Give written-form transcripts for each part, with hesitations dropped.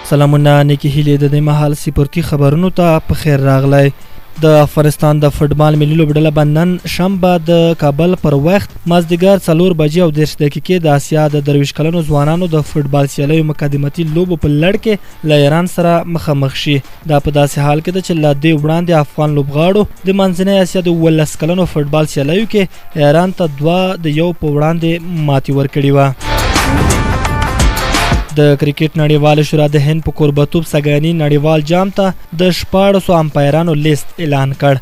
سلامونه نیکی هیلې د دې مهال سپورتي خبرونو ته په خیر راغلی. د افغانستان د فوټبال ملي لوبډله به نن شنبه د کابل پر وخت مازدیګر 4:30 د آسیا د 23 کلنو ځوانانو د فوټبال سیالیو مقدمتي لوبو په لړ کې له ایران سره مخامخ شي. دا په داسې حال کې ده چې له دې وړاندې افغان لوبغاړو د منځنۍ اسیا د 19 کلنو فوټبال سیالیو کې ایران ته 2-1 په وړاندې ماتې ورکړې وه. د کرکټ نړیواله شورا د هند په کوربتوب سګانی نړیوال جام ته د 14 امپایرانو لیست اعلان کړ.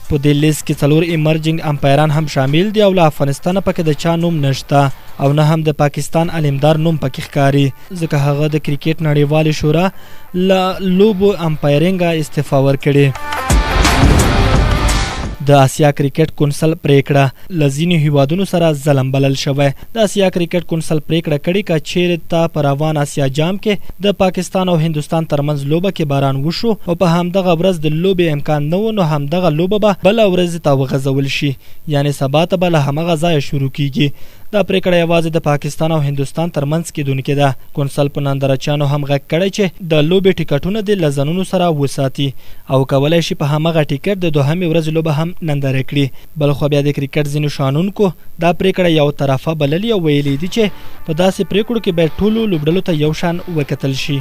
په دې لیست کې 4 ایمرجنګ امپایران هم شامل دي او له افغانستان پکې د چا نوم نشته او نه هم د پاکستان علمدار نوم پکې ښکاري، ځکه هغه د کرکټ نړیواله شورا له لوبو امپایرینګ استعفا ورکړي. د آسیا کرکټ کونسل پریکړه له ځینو هیوادونو سره ظلم بلل شوی. د آسیا کرکټ کونسل پریکړه کړې که چیرته په روان آسیا جام کې د پاکستان او هندوستان ترمنځ لوبه کې باران وشو او په همدغه ورځ د لوبې امکان نه و، نو همدغه لوبه به بله ورځ ته وغځول شي، یعنی سبا ته به له همغه ځایه شروع کیږي. دا پریکړه یوازې د پاکستان او هندوستان ترمنځ کېدونکې ده. کونسل په نندارچیانو هم غږ کړی چې د لوبې ټیکټونه دې له ځانونو سره وساتي او کولی شي په همغه ټیکټ د دوهمې ورځې لوبه هم ننداره کړي. بلخو بیا د کرکټ ځینو شانونکو دا پریکړه یو طرفه بللې او ویلي دي چې په داسې پریکړو کې باید ټولو لوبډلو ته یو شان وکتل شي.